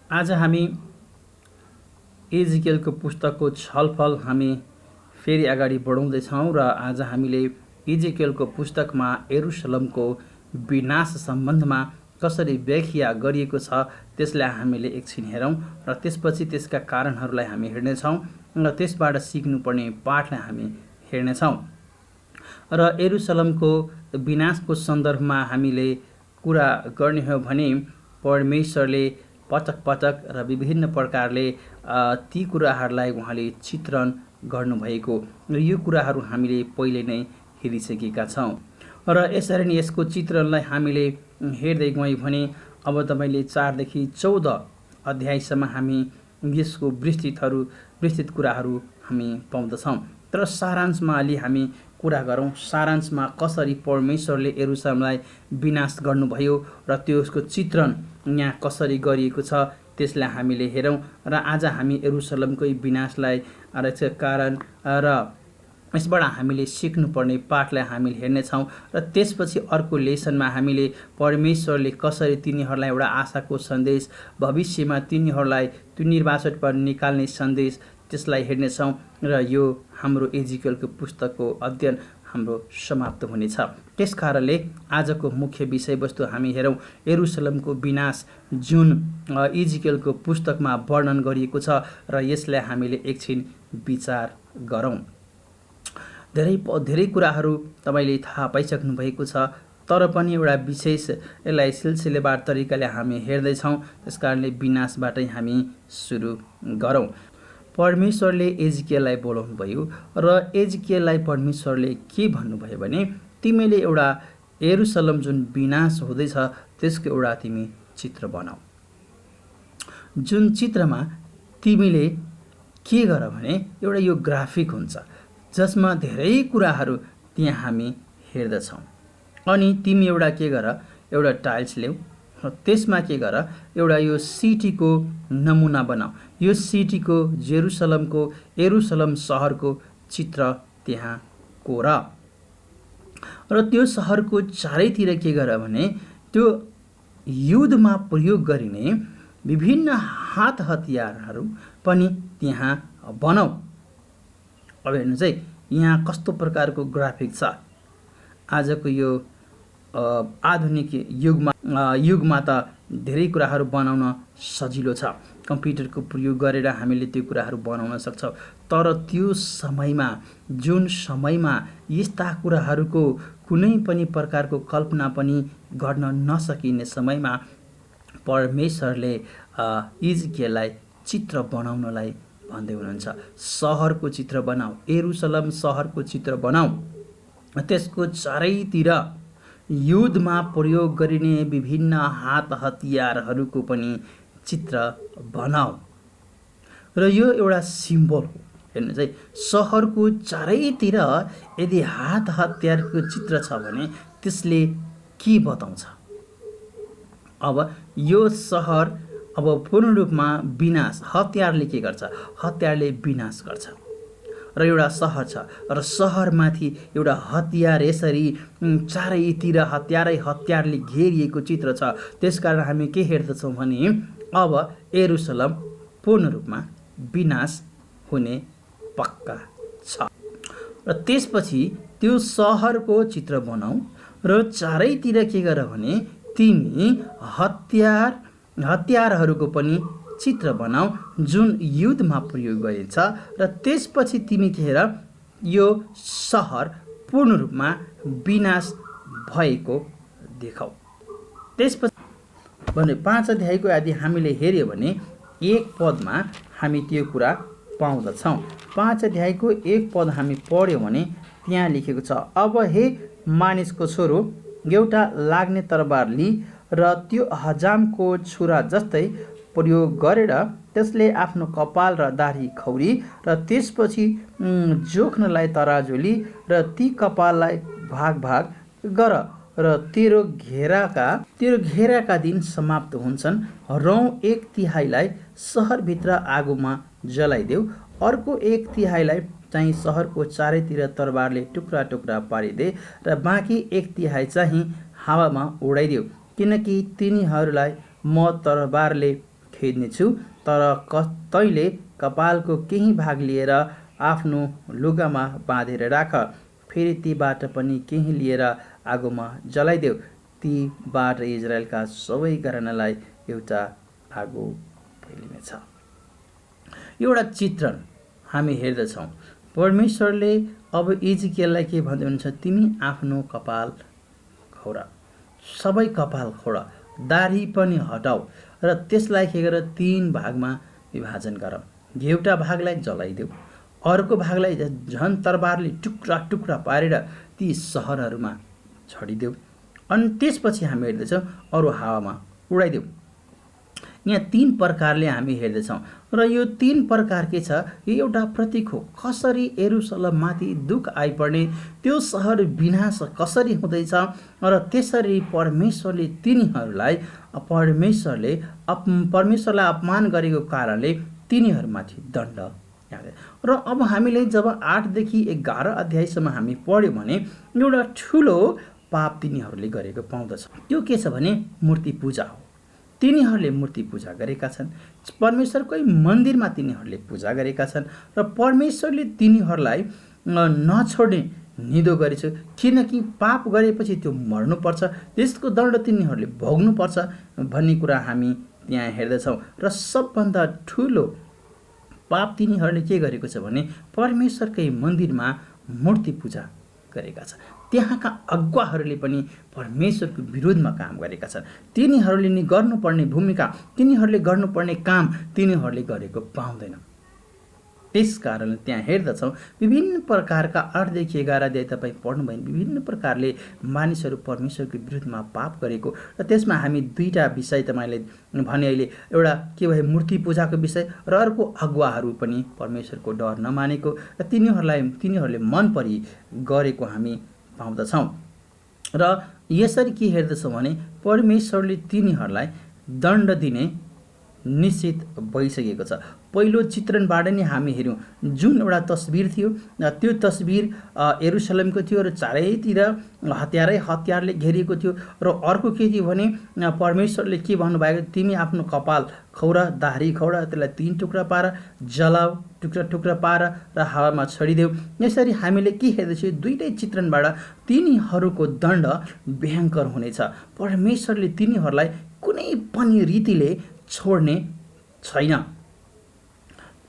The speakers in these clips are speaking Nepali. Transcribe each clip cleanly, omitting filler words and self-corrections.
आज हामी एजिकेलको पुस्तकको छलफल हामी फेरि अगाडि बढाउँदैछौँ र आज हामीले एजिकेलको पुस्तकमा यरुशलेमको विनाश सम्बन्धमा कसरी व्याख्या गरिएको छ त्यसलाई हामीले एकछिन हेरौँ र त्यसपछि त्यसका कारणहरूलाई हामी हेर्नेछौँ र त्यसबाट सिक्नुपर्ने पाठलाई हामी हेर्नेछौँ। र यरुशलेमको विनाशको सन्दर्भमा हामीले कुरा गर्ने हो भने परमेश्वरले पटक पटक र विभिन्न प्रकारले ती कुराहरूलाई उहाँले चित्रण गर्नुभएको र यो कुराहरू हामीले पहिले नै हेरिसकेका छौँ। र यसरी नै यसको चित्रणलाई हामीले हेर्दै गयौँ भने अब तपाईँले 4 देखि 14 अध्यायसम्म हामी यसको विस्तृत कुराहरू हामी पाउँदछौँ। तर सारांशमा अलि हामी कुरा गरौँ। सारांशमा कसरी परमेश्वरले यरुशलेमलाई विनाश गर्नुभयो र त्यसको चित्रण यहाँ कसरी गरिएको छ त्यसलाई हामीले हेरौँ। र आज हामी यरुशलेमकै विनाशलाई कारण र यसबाट हामीले सिक्नुपर्ने पाठलाई हामीले हेर्नेछौँ। र त्यसपछि अर्को लेसनमा हामीले परमेश्वरले कसरी तिनीहरूलाई एउटा आशाको सन्देश, भविष्यमा तिनीहरूलाई त्यो निर्वासनबाट निकाल्ने सन्देश त्यसलाई हेर्नेछौँ। र यो हाम्रो एजिकेलको पुस्तकको अध्ययन हाम्रो समाप्त हुनेछ। त्यस कारणले आजको मुख्य विषयवस्तु हामी हेरौँ यरुशलेमको विनाश जुन एजिकेलको पुस्तकमा वर्णन गरिएको छ र यसलाई हामीले एकछिन विचार गरौँ। धेरै कुराहरू तपाईँले थाहा पाइसक्नु भएको छ, तर पनि एउटा विशेष यसलाई सिलसिलेवार तरिकाले हामी हेर्दैछौँ। त्यस कारणले विनाशबाटै हामी सुरु गरौँ। परमेश्वरले एजिकेललाई बोलाउनु भयो र एजिकेललाई परमेश्वरले के भन्नुभयो भने तिमीले एउटा यरुशलेम जुन विनाश हुँदैछ त्यसको एउटा तिमी चित्र बनाऊ। जुन चित्रमा तिमीले के गर भने एउटा यो ग्राफिक हुन्छ जसमा धेरै कुराहरू त्यहाँ हामी हेर्दछौँ। अनि तिमी एउटा के गर, एउटा टाइल्स ल्याऊ, त्यसमा के गर, एउटा यो सिटीको नमुना बनाऊ। यो सिटीको यरुशलेम सहरको चित्र त्यहाँ कोर र त्यो सहरको चारैतिर के गर भने त्यो युद्धमा प्रयोग गरिने विभिन्न हात हतियारहरू पनि त्यहाँ बनाऊ। अब हेर्नुहोस् है, यहाँ कस्तो प्रकारको ग्राफिक छ। आजको यो आधुनिक युगमा त धेरै कुराहरू बनाउन सजिलो छ। कम्प्युटरको प्रयोग गरेर हामीले त्यो कुराहरू बनाउन सक्छौँ। तर त्यो समयमा जुन समयमा यस्ता कुराहरूको कुनै पनि प्रकारको कल्पना पनि गर्न नसकिने समयमा परमेश्वरले एजिकेललाई चित्र बनाउनलाई भन्दै हुनुहुन्छ। सहरको चित्र बनाऊ, यरुशलेम सहरको चित्र बनाऊ, त्यसको चारैतिर युद्धमा प्रयोग गरिने विभिन्न हात हतियारहरूको पनि चित्र बनाऊ। र यो एउटा सिम्बल हो। हेर्नुहोस् है, सहरको चारैतिर यदि हात हतियारको चित्र छ भने त्यसले के बताउँछ? अब यो सहर अब पूर्ण रूपमा विनाश, हतियारले के गर्छ? हतियारले विनाश गर्छ। र एउटा सहर छ र सहरमाथि एउटा हतियार यसरी चारैतिर हतियारले घेरिएको चित्र छ। त्यसकारण हामी के हेर्दछौँ भने अब यरुशलेम पूर्ण रूपमा विनाश हुने पक्का छ। र त्यसपछि त्यो सहरको चित्र बनाऊ र चारैतिर के गर भने तिमी हतियारहरूको पनि चित्र बनाऊ जुन युद्धमा प्रयोग गरिन्छ। र त्यसपछि तिमी हेर यो सहर पूर्ण रूपमा विनाश भएको देखाऊ। त्यसपछि भने 5 अध्यायको यदि हामीले हेऱ्यो भने 1 पदमा हामी त्यो कुरा पाउँदछौँ। 5 अध्यायको 1 पद हामी पढ्यौँ भने त्यहाँ लेखेको छ, अब हे मानिसको छोरो, एउटा लाग्ने तरबार लि र त्यो हजामको छुरा जस्तै प्रयोग गरेर त्यसले आफ्नो कपाल र दाढी खौरी र त्यसपछि जोख्नलाई तराजु लि र ती कपाललाई भाग गर र तेरो घेराका दिन समाप्त हुन्छन्। रौँ 1/3 सहरभित्र आगोमा जलाइदेऊ, अर्को 1/3 चाहिँ सहरको चारैतिर तरबारले टुक्रा टुक्रा पारिदे र बाँकी 1/3 चाहिँ हावामा उडाइदेऊ, किनकि तिनीहरूलाई म तरबारले खेद्नेछु, तर तैँले कपालको केही भाग लिएर आफ्नो लुगामा बाँधेर राख, फेरि तीबाट पनि केही लिएर आगोमा जलाइदेऊ। तीबाट इजरायलका सबै घरानालाई एउटा आगो फैलिनेछ। एउटा चित्रण हामी हेर्दछौँ। परमेश्वरले अब इजकियललाई के भन्दै हुनुहुन्छ, तिमी आफ्नो कपाल खौरा, सबै कपाल खौरा, दाढी पनि हटाऊ र त्यसलाई के गर 3 भागमा विभाजन गर। एउटा भागलाई जलाइदेऊ, अर्को भागलाई झन् तरबारले टुक्रा टुक्रा पारेर ती सहरहरूमा छडिदेऊ, अनि त्यसपछि हामी हेर्दछौँ अरू हावामा उडाइदेऊ। यहाँ 3 प्रकारले हामी हेर्दछौँ र यो 3 प्रकार के छ, यो एउटा प्रतीक हो कसरी यरुशलेममाथि दुःख आइपर्ने, त्यो सहर विनाश कसरी हुँदैछ र त्यसरी परमेश्वरले तिनीहरूलाई परमेश्वरलाई अपमान गरेको कारणले तिनीहरूमाथि दण्ड। र अब हामीले जब 8 देखि 11 अध्यायसम्म हामी पढ्यौँ भने एउटा ठुलो पाप तिनीहरूले गरेको पाउँदछ। त्यो के छ भने मूर्ति पूजा हो। तिनीहरूले मूर्ति पूजा गरेका छन्, परमेश्वरकै मन्दिरमा तिनीहरूले पूजा गरेका छन् र परमेश्वरले तिनीहरूलाई नछोड्ने निदो गरेछ, किनकि पाप गरेपछि त्यो मर्नुपर्छ, त्यसको दण्ड तिनीहरूले भोग्नुपर्छ भन्ने कुरा हामी त्यहाँ हेर्दछौँ। र सबभन्दा ठुलो पाप तिनीहरूले के गरेको छ भने परमेश्वरकै मन्दिरमा मूर्ति पूजा गरेका छन्। त्यहाँका अगुवाहरूले पनि परमेश्वरको विरोधमा काम गरेका छन्। तिनीहरूले नि गर्नुपर्ने भूमिका, तिनीहरूले गर्नुपर्ने काम तिनीहरूले गरेको पाउँदैन। त्यस कारण त्यहाँ हेर्दछौँ विभिन्न प्रकारका 8 देखि 11 अध्याय तपाईँ पढ्नुभयो, विभिन्न प्रकारले मानिसहरू परमेश्वरको विरुद्धमा पाप गरेको। र त्यसमा हामी 2टा विषय तपाईँले भने अहिले, एउटा के भयो मूर्ति पूजाको विषय र अर्को अगुवाहरू पनि परमेश्वरको डर नमानेको र तिनीहरूले मन परी गरेको हामी पाउँदछौँ। र यसरी के हेर्दछौँ भने परमेश्वरले तिनीहरूलाई दण्ड दिने निश्चित भइसकेको छ। पहिलो चित्रणबाट नै हामी हेऱ्यौँ, जुन एउटा तस्बिर थियो, त्यो तस्बिर यरुशलेमको थियो र चारैतिर हतियारले घेरिएको थियो। र अर्को के थियो भने परमेश्वरले के भन्नुभएको, तिमी आफ्नो कपाल खौरा, दाह्री खौरा, त्यसलाई 3 टुक्रा पार, जलाऊ, टुक्रा टुक्रा पार र हावामा छडिदेऊ। यसरी हामीले के हेर्दैछौँ, 2टै चित्रणबाट तिनीहरूको दण्ड भयङ्कर हुनेछ। परमेश्वरले तिनीहरूलाई कुनै पनि रीतिले छोड्ने छैन।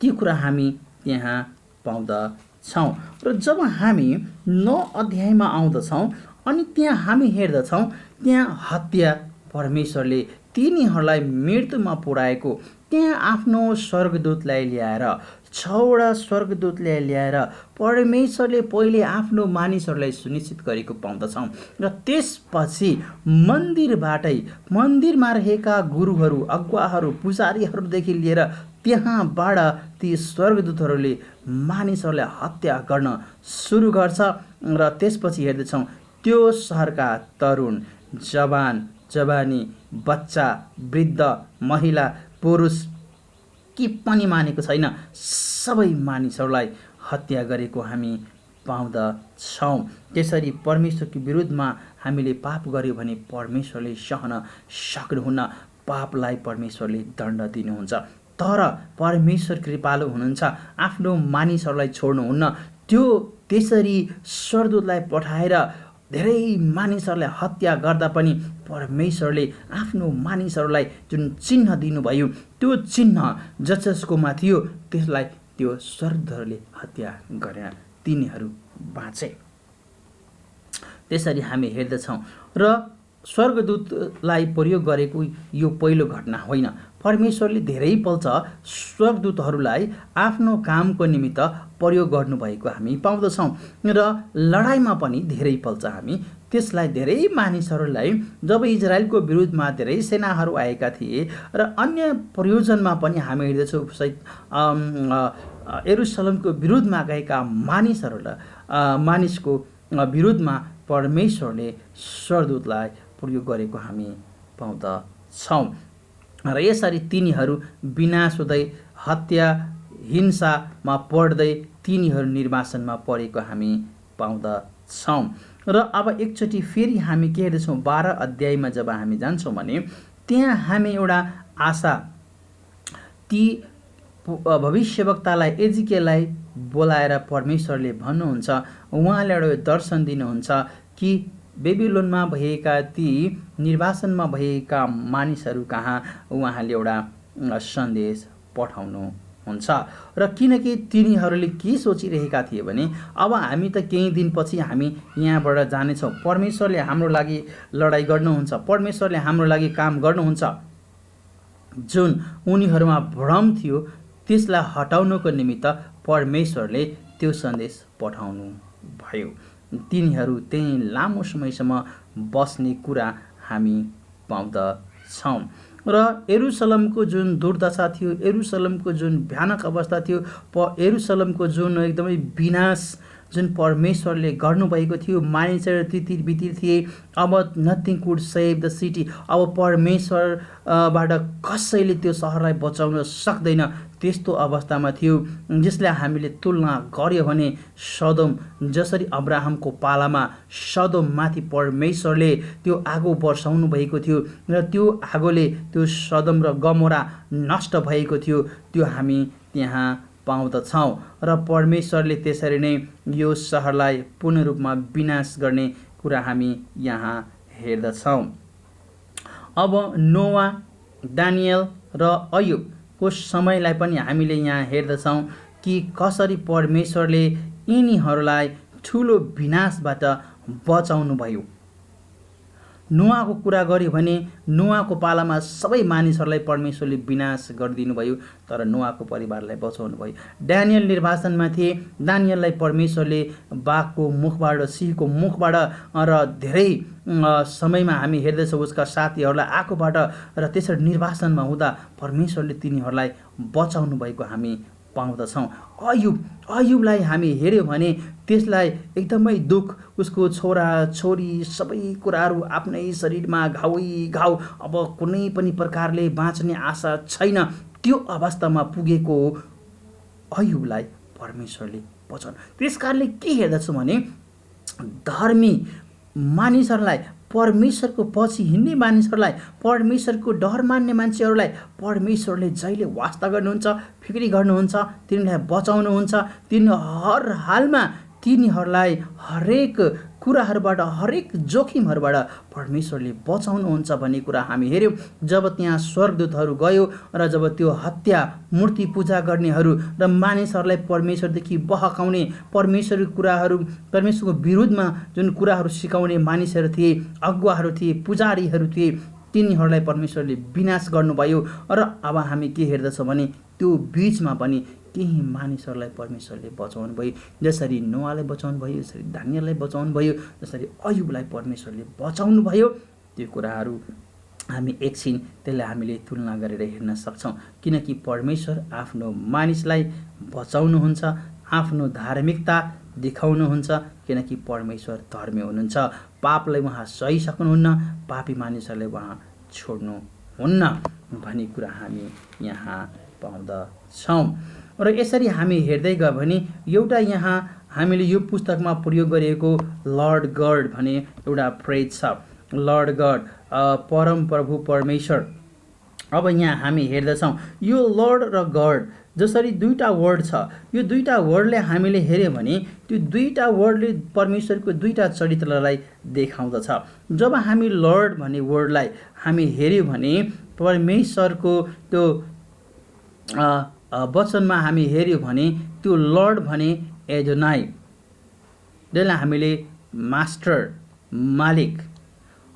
त्यो कुरा हामी त्यहाँ पाउँदछौँ। र जब हामी 9 अध्यायमा आउँदछौँ अनि त्यहाँ हामी हेर्दछौँ, त्यहाँ हत्या परमेश्वरले तिनीहरूलाई मृत्युमा पुर्याएको, त्यहाँ आफ्नो स्वर्गदूतलाई ल्याएर 6वटा स्वर्गदूतलाई ल्याएर परमेश्वरले पहिले आफ्नो मानिसहरूलाई सुनिश्चित गरेको पाउँदछौँ। र त्यसपछि मन्दिरमा रहेका गुरुहरू, अगुवाहरू, पुजारीहरूदेखि लिएर त्यहाँबाट ती स्वर्गदूतहरूले मानिसहरूलाई हत्या गर्न सुरु गर्छ। र त्यसपछि हेर्दछौँ त्यो सहरका तरुण, जवानी, बच्चा, वृद्ध, महिला, पुरुष के पनि मानेको छैन, सबै मानिसहरूलाई हत्या गरेको हामी पाउँदछौँ। त्यसरी परमेश्वरको विरुद्धमा हामीले पाप गर्यो भने परमेश्वरले सहन सक्नुहुन्न, पापलाई परमेश्वरले दण्ड दिनुहुन्छ। तर परमेश्वर कृपालु हुनुहुन्छ, आफ्नो मानिसहरूलाई छोड्नुहुन्न। त्यो त्यसरी स्वर्गदूतलाई पठाएर धेरै मानिसहरूलाई हत्या गर्दा पनि परमेश्वरले आफ्नो मानिसहरूलाई जुन चिन्ह दिनुभयो, त्यो चिन्ह जसकोमा थियो त्यसलाई त्यो स्वर्गदूतहरूले हत्या गरेन, तिनीहरू बाँचे। त्यसरी हामी हेर्दछौँ। र स्वर्गदूतलाई प्रयोग गरेको यो पहिलो घटना होइन। परमेश्वरले धेरैपल्ट स्वर्गदूतहरूलाई आफ्नो कामको निमित्त प्रयोग गर्नुभएको हामी पाउँदछौँ। र लडाइँमा पनि धेरैपल्ट हामी त्यसलाई, धेरै मानिसहरूलाई, जब इजरायलको विरुद्धमा धेरै सेनाहरू आएका थिए र अन्य प्रयोजनमा पनि हामी हेर्दछौँ, यरुशलेमको विरुद्धमा गएका मानिसको विरुद्धमा परमेश्वरले स्वर्गदूतलाई प्रयोग गरेको हामी पाउँदछौँ। र यसरी तिनीहरू विनाश हुँदै, हत्या, हिंसामा पर्दै तिनीहरू निर्वासनमा परेको हामी पाउँदछौँ। र अब एकचोटि फेरि हामी के हेर्दछौँ, 12 अध्यायमा जब हामी जान्छौँ भने त्यहाँ हामी एउटा आशा ती भविष्यवक्तालाई एजिकेललाई बोलाएर परमेश्वरले भन्नुहुन्छ, उहाँले एउटा दर्शन दिनुहुन्छ कि बेबिलोनमा भएका ती निर्वासनमा भएका मानिसहरू कहाँ उहाँले एउटा सन्देश पठाउनुहुन्छ। र किनकि तिनीहरूले के सोचिरहेका थिए भने अब हामी त केही दिनपछि हामी यहाँबाट जानेछौँ, परमेश्वरले हाम्रो लागि लडाइँ गर्नुहुन्छ, परमेश्वरले हाम्रो लागि काम गर्नुहुन्छ। जुन उनीहरूमा भ्रम थियो त्यसलाई हटाउनको निमित्त परमेश्वरले त्यो सन्देश पठाउनु भयो। तिनीहरू त्यही लामो समयसम्म बस्ने कुरा हामी पाउँदछौँ। र यरुसलेमको जुन दुर्दशा थियो, यरुसलेमको जुन भयानक अवस्था थियो, यरुसलेमको जुन एकदमै विनाश जुन परमेश्वरले गर्नुभएको थियो, मानिसहरू तितिर बितिर थिए। अब nothing could save the city. अब परमेश्वरबाट कसैले त्यो सहरलाई बचाउन सक्दैन, त्यस्तो अवस्थामा थियो। जसलाई हामीले तुलना गर्यो भने सदोम, जसरी अब्राहमको पालामा सदोममाथि परमेश्वरले त्यो आगो वर्षाउनु भएको थियो र त्यो आगोले त्यो सदोम र गमोरा नष्ट भएको थियो, त्यो हामी त्यहाँ पाउँदछौँ। र परमेश्वरले त्यसरी नै यो सहरलाई पूर्ण रूपमा विनाश गर्ने कुरा हामी यहाँ हेर्दछौँ। अब नोआ, दानियल र अयुबको समयलाई पनि हामीले यहाँ हेर्दछौँ कि कसरी परमेश्वरले यिनीहरूलाई ठुलो विनाशबाट बचाउनु भयो। नोआको कुरा गर्यो भने नोआको पालामा सबै मानिसहरूलाई परमेश्वरले विनाश गरिदिनु भयो, तर नोआको परिवारलाई बचाउनु भयो। दानियल निर्वासनमा थिए, दानियललाई परमेश्वरले बाघको मुखबाट, सिंहको मुखबाट र धेरै समयमा हामी हेर्दैछौँ उसका साथीहरूलाई आगोबाट र त्यसरी निर्वासनमा हुँदा परमेश्वरले तिनीहरूलाई बचाउनु भएको हामी पाउँदछौँ। अयुबलाई हामी हेऱ्यौँ भने त्यसलाई एकदमै दुःख, उसको छोरा छोरी सबै कुराहरू आफ्नै शरीरमा घाउै घाउ, अब कुनै पनि प्रकारले बाँच्ने आशा छैन। त्यो अवस्थामा पुगेको अयुबलाई परमेश्वरले बचाउनु। त्यस कारणले के हेर्दछौँ भने धर्मी मानिसहरूलाई, परमेश्वरको पछि हिँड्ने मानिसहरूलाई, परमेश्वरको डर मान्ने मान्छेहरूलाई परमेश्वरले जहिले वास्ता गर्नुहुन्छ, फिक्री गर्नुहुन्छ, तिनीहरूलाई बचाउनुहुन्छ। हर हालमा तिनीहरूलाई हरेक कुराहरूबाट, हरेक जोखिमहरूबाट परमेश्वरले बचाउनुहुन्छ भन्ने कुरा हामी हेऱ्यौँ। जब त्यहाँ स्वर्गदूतहरू गयो र जब त्यो हत्या, मूर्ति पूजा गर्नेहरू र मानिसहरूलाई परमेश्वरदेखि बहकाउने, परमेश्वरको विरुद्धमा जुन कुराहरू सिकाउने मानिसहरू थिए, अगुवाहरू थिए, पुजारीहरू थिए, तिनीहरूलाई परमेश्वरले विनाश गर्नुभयो। र अब हामी के हेर्दछौँ भने त्यो बिचमा पनि केही मानिसहरूलाई परमेश्वरले बचाउनु भयो। जसरी नोआलाई बचाउनु भयो, जसरी दानियललाई बचाउनु भयो, जसरी अयुबलाई परमेश्वरले बचाउनु भयो, त्यो कुराहरू हामी एकछिन त्यसलाई हामीले तुलना गरेर हेर्न सक्छौँ। किनकि परमेश्वर आफ्नो मानिसलाई बचाउनुहुन्छ, आफ्नो धार्मिकता देखाउनुहुन्छ, किनकि परमेश्वर धर्मी हुनुहुन्छ। पापलाई उहाँ सहिसक्नुहुन्न, पापी मानिसहरूलाई उहाँ छोड्नुहुन्न भन्ने कुरा हामी यहाँ पाउँदछौँ। र यसरी हामी हेर्दै गयो भने एउटा यहाँ हामीले यो पुस्तकमा प्रयोग गरिएको लर्ड गड भन्ने एउटा फ्रेज छ। लर्ड गड, परम प्रभु परमेश्वर। अब यहाँ हामी हेर्दछौँ यो लर्ड र गड जसरी दुईवटा वर्ड छ, यो दुईवटा वर्डले हामीले हेऱ्यौँ भने त्यो दुईवटा वर्डले परमेश्वरको दुईवटा चरित्रलाई देखाउँदछ। जब हामी लर्ड भन्ने वर्डलाई हामी हेऱ्यौँ भने परमेश्वरको त्यो वचनमा हामी हेऱ्यौँ भने त्यो लर्ड भने एडोनाई, जसलाई हामीले मास्टर, मालिक,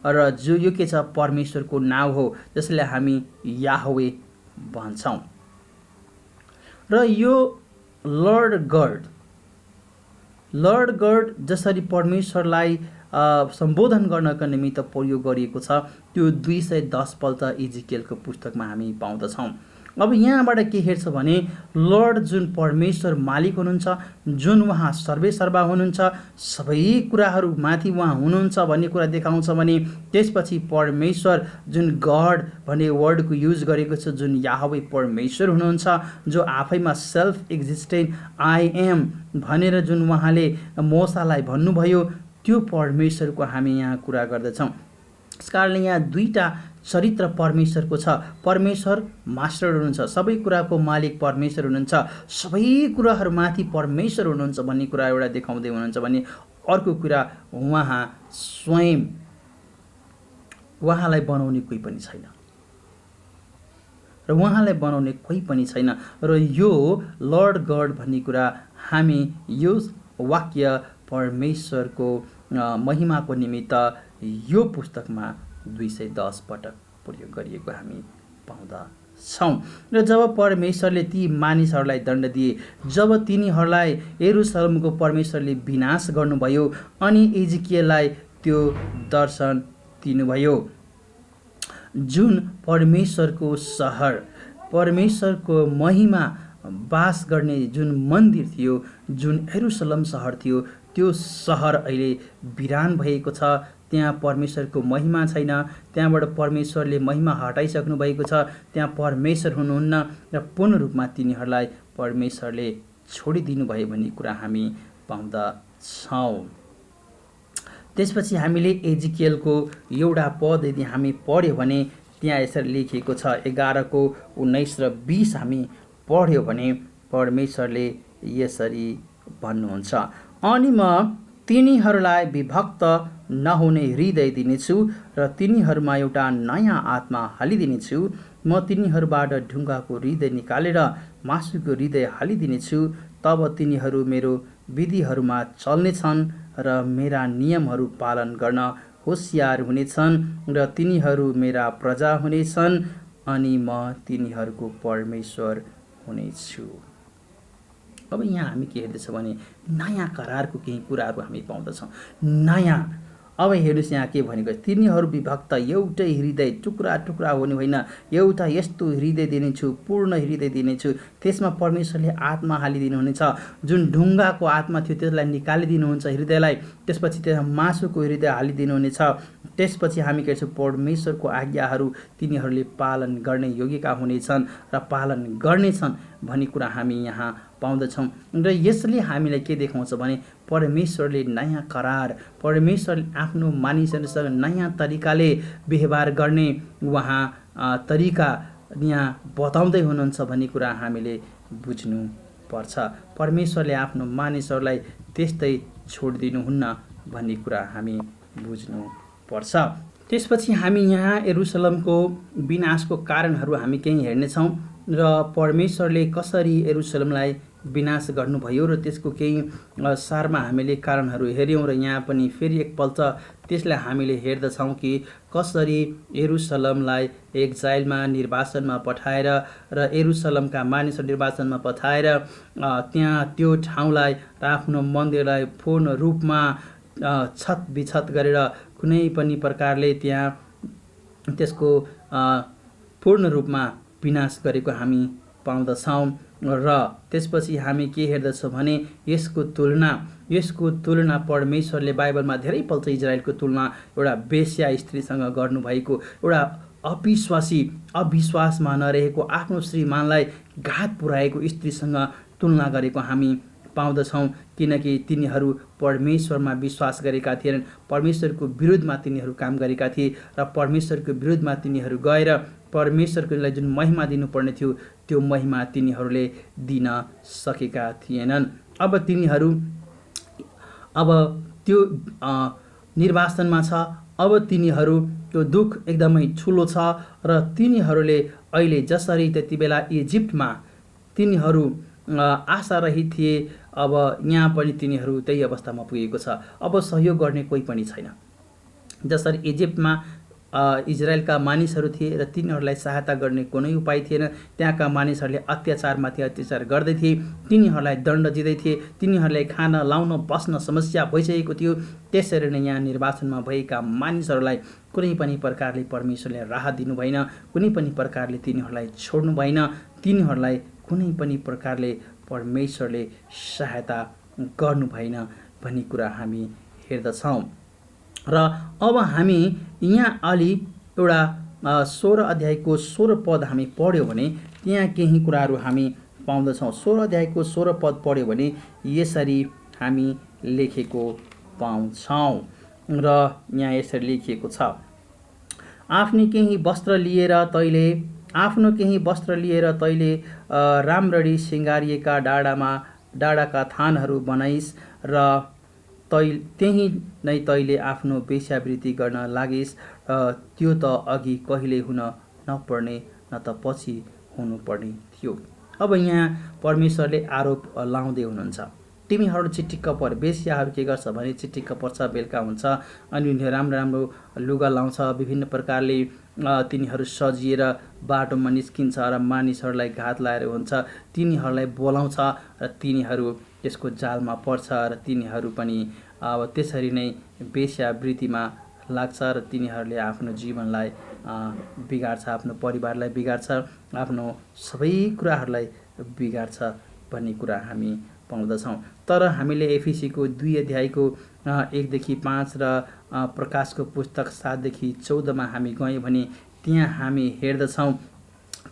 र जो यो के छ परमेश्वरको नाउँ हो, जसलाई हामी याहवे भन्छौँ। र यो लर्ड गड जसरी परमेश्वरलाई सम्बोधन गर्नका निमित्त प्रयोग गरिएको छ, त्यो 210 पल्ट इजिकेलको पुस्तकमा हामी पाउँदछौँ। अब यहाँबाट के हेर्छ भने लर्ड जुन परमेश्वर मालिक हुनुहुन्छ, जुन उहाँ सर्वेसर्वा हुनुहुन्छ, सबै कुराहरू माथि उहाँ हुनुहुन्छ भन्ने कुरा देखाउँछ भने त्यसपछि परमेश्वर जुन गड भन्ने वर्डको युज गरेको छ, जुन याहवे परमेश्वर हुनुहुन्छ, जो आफैमा सेल्फ एक्जिस्टेन्ट आई एम भनेर जुन उहाँले मोसालाई भन्नुभयो, त्यो परमेश्वरको हामी यहाँ कुरा गर्दछौँ। त्यस कारणले यहाँ दुईवटा चरित्र परमेश्वरको छ। परमेश्वर मास्टर हुनुहुन्छ, सबै कुराको मालिक परमेश्वर हुनुहुन्छ, सबै कुराहरूमाथि परमेश्वर हुनुहुन्छ भन्ने कुरा एउटा देखाउँदै हुनुहुन्छ भने अर्को कुरा उहाँ स्वयं, उहाँलाई बनाउने कोही पनि छैन र उहाँलाई बनाउने कोही पनि छैन। र यो लर्ड गड भन्ने कुरा हामी यो वाक्य परमेश्वरको महिमाको निमित्त यो पुस्तकमा 210 पटक प्रयोग गरिएको हामी पाउँदछौँ। र जब परमेश्वरले ती मानिसहरूलाई दण्ड दिए, जब तिनीहरूलाई यरुशलेमको परमेश्वरले विनाश गर्नुभयो अनि एजिकियललाई त्यो दर्शन दिनुभयो, जुन परमेश्वरको सहर, परमेश्वरको महिमा वास गर्ने जुन मन्दिर थियो, जुन यरुशलेम सहर थियो, त्यो सहर अहिले बिरान भएको छ। त्यहाँ परमेश्वरको महिमा छैन, त्यहाँबाट परमेश्वरले महिमा हटाइसक्नु भएको छ, त्यहाँ परमेश्वर हुनुहुन्न र पूर्ण रूपमा तिनीहरूलाई परमेश्वरले छोडिदिनु भयो भन्ने कुरा हामी पाउँदछौँ। त्यसपछि हामीले एजिकियलको एउटा पद यदि हामी पढ्यो भने त्यहाँ यसरी लेखिएको छ, 11:19 र 20 हामी पढ्यो भने परमेश्वरले यसरी भन्नुहुन्छ, अनि म तिनीहरूलाई विभक्त नहुने हृदय दिनेछु र तिनीहरूमा एउटा नयाँ आत्मा हालिदिनेछु। म तिनीहरूबाट ढुङ्गाको हृदय निकालेर मासुको हृदय हालिदिनेछु। तब तिनीहरू मेरो विधिहरूमा चल्नेछन् र मेरा नियमहरू पालन गर्न होसियार हुनेछन् र तिनीहरू मेरा प्रजा हुनेछन् अनि म तिनीहरूको परमेश्वर हुनेछु। अब यहाँ हामी के हेर्दैछौँ भने नयाँ करारको केही कुराहरू हामी पाउँदछौँ। नयाँ, अब हेर्नुहोस् यहाँ के भनेको, तिनीहरू विभक्त, एउटै हृदय, टुक्रा टुक्रा हुने होइन, एउटा यस्तो हृदय दिनेछु, पूर्ण हृदय दिनेछु। त्यसमा परमेश्वरले आत्मा हालिदिनुहुनेछ, जुन ढुङ्गाको आत्मा थियो त्यसलाई निकालिदिनुहुन्छ हृदयलाई। त्यसपछि त्यहाँ मासुको हृदय हालिदिनुहुनेछ। त्यसपछि हामी के गर्छौँ, परमेश्वरको आज्ञाहरू तिनीहरूले पालन गर्ने योग्यका हुनेछन् र पालन गर्नेछन् भन्ने कुरा हामी यहाँ पाउँदछौँ। र यसले हामीलाई के देखाउँछ भने परमेश्वरले नयाँ करार, परमेश्वरले आफ्नो मानिसहरूसँग नयाँ तरिकाले व्यवहार गर्ने उहाँ तरिका यहाँ बताउँदै हुनुहुन्छ भन्ने कुरा हामीले बुझ्नुपर्छ। परमेश्वरले आफ्नो मानिसहरूलाई त्यस्तै छोडिदिनुहुन्न भन्ने कुरा हामी बुझ्नुपर्छ। त्यसपछि हामी यहाँ यरुशलेमको विनाशको कारणहरू हामी केही हेर्नेछौँ र परमेश्वरले कसरी यरुशलेमलाई विनाश गर्नुभयो र त्यसको केही सारमा हामीले कारणहरू हेऱ्यौँ। र यहाँ पनि फेरि एकपल्ट त्यसलाई हामीले हेर्दछौँ कि कसरी यरुशलेमलाई एक्जाइलमा निर्वासनमा पठाएर र यरुशलेमका मानिसहरू निर्वासनमा पठाएर त्यहाँ त्यो ठाउँलाई र आफ्नो मन्दिरलाई पूर्ण रूपमा छत विछत गरेर कुनै पनि प्रकारले त्यहाँ त्यसको पूर्ण रूपमा विनाश गरेको हामी पाउँदछौँ। र त्यसपछि हामी के हेर्दछौँ भने यसको तुलना परमेश्वरले बाइबलमा धेरैपल्ट इजरायलको तुलना एउटा वेश्या स्त्रीसँग गर्नुभएको, एउटा अविश्वासमा नरहेको, आफ्नो श्रीमानलाई घात पुर्याएको स्त्रीसँग तुलना गरेको हामी पाउँदछौँ। किनकि तिनीहरू परमेश्वरमा विश्वास गरेका थिएनन्, परमेश्वरको विरुद्धमा तिनीहरू काम गरेका थिए र परमेश्वरको विरुद्धमा तिनीहरू गएर परमेश्वरको जुन महिमा दिनुपर्ने थियो त्यो महिमा तिनीहरूले दिन सकेका थिएनन्। अब तिनीहरू त्यो निर्वासनमा छ। अब तिनीहरू त्यो दुःख एकदमै ठुलो छ र तिनीहरूले अहिले जसरी त्यति बेला इजिप्टमा तिनीहरू आशा रहित थिए, अब यहाँ पनि तिनीहरू त्यही अवस्थामा पुगेको छ। अब सहयोग गर्ने कोही पनि छैन। जसरी इजिप्टमा इजरायलका मानिसहरू थिए र तिनीहरूलाई सहायता गर्ने कुनै उपाय थिएन, त्यहाँका मानिसहरूले अत्याचारमाथि अत्याचार गर्दै थिए, तिनीहरूलाई दण्ड दिँदै थिए, तिनीहरूलाई खान लाउन बस्न समस्या भइसकेको थियो। त्यसरी नै यहाँ निर्वासनमा भएका मानिसहरूलाई कुनै पनि प्रकारले परमेश्वरले राहत दिनु भएन, कुनै पनि प्रकारले तिनीहरूलाई छोड्नु भएन, तिनीहरूलाई कुनै पनि प्रकारले परमेश्वरले सहायता गर्नु भएन भन्ने कुरा हामी हेर्दछौँ। र अब हामी यहाँ अलि एउटा 16 अध्यायको 16 पद हामी पढ्यो भने त्यहाँ केही कुराहरू हामी पाउँदछौँ। 16 अध्यायको 16 पद पढ्यो भने यसरी हामी लेखेको पाउँछौँ र यहाँ यसरी लेखिएको छ, आफ्नो केही वस्त्र लिएर तैले राम्ररी सिँगारिएका डाँडाका थानहरू बनाइस् र त्यही नै तैले आफ्नो वेश्यावृत्ति गर्न लागिस्। त्यो त अघि कहिले हुन नपर्ने न त पछि हुनुपर्ने थियो। अब यहाँ परमेश्वरले आरोप लाउँदै हुनुहुन्छ, तिमीहरू चिटिक्क पर। वेश्याहरू के गर्छ भने चिटिक्क पर्छ, बेलुका हुन्छ अनि उनीहरू राम्रो राम्रो लुगा लाउँछ, विभिन्न प्रकारले तिनीहरू सजिएर बाटोमा निस्किन्छ र मानिसहरूलाई घात लाएर हुन्छ, तिनीहरूलाई बोलाउँछ र तिनीहरू त्यसको जालमा पर्छ र तिनीहरू पनि अब त्यसरी नै वेश्यावृत्तिमा लाग्छ र तिनीहरूले आफ्नो जीवनलाई बिगार्छ, आफ्नो परिवारलाई बिगार्छ, आफ्नो सबै कुराहरूलाई बिगार्छ भन्ने कुरा हामी पाउँदछौँ। तर हामीले एफिसीको 2 अध्यायको 1देखि 5 र प्रकाशको पुस्तक 7देखि 14मा हामी गयौँ भने त्यहाँ हामी हेर्दछौँ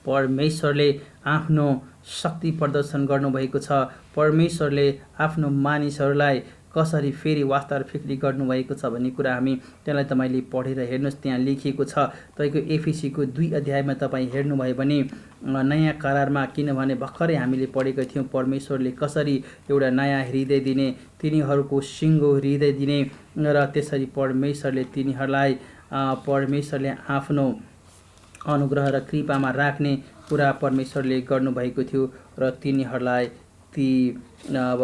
परमेश्वरले आफ्नो शक्ति प्रदर्शन गर्नुभएको छ। परमेश्वरले आफ्नो मानिसहरूलाई कसरी फेरि वास्ता फिक्री गर्नुभएको छ भन्ने कुरा हामी त्यसलाई तपाईँले पढेर हेर्नुहोस्। त्यहाँ लेखिएको छ तपाईँको एफिसीको 2 अध्यायमा तपाईँ हेर्नुभयो भने नयाँ करारमा, किनभने भर्खरै हामीले पढेको थियौँ परमेश्वरले कसरी एउटा नयाँ हृदय दिने, तिनीहरूको सिङ्गो हृदय दिने र त्यसरी परमेश्वरले आफ्नो अनुग्रह र कृपामा राख्ने कुरा परमेश्वरले गर्नुभएको थियो र तिनीहरूलाई अब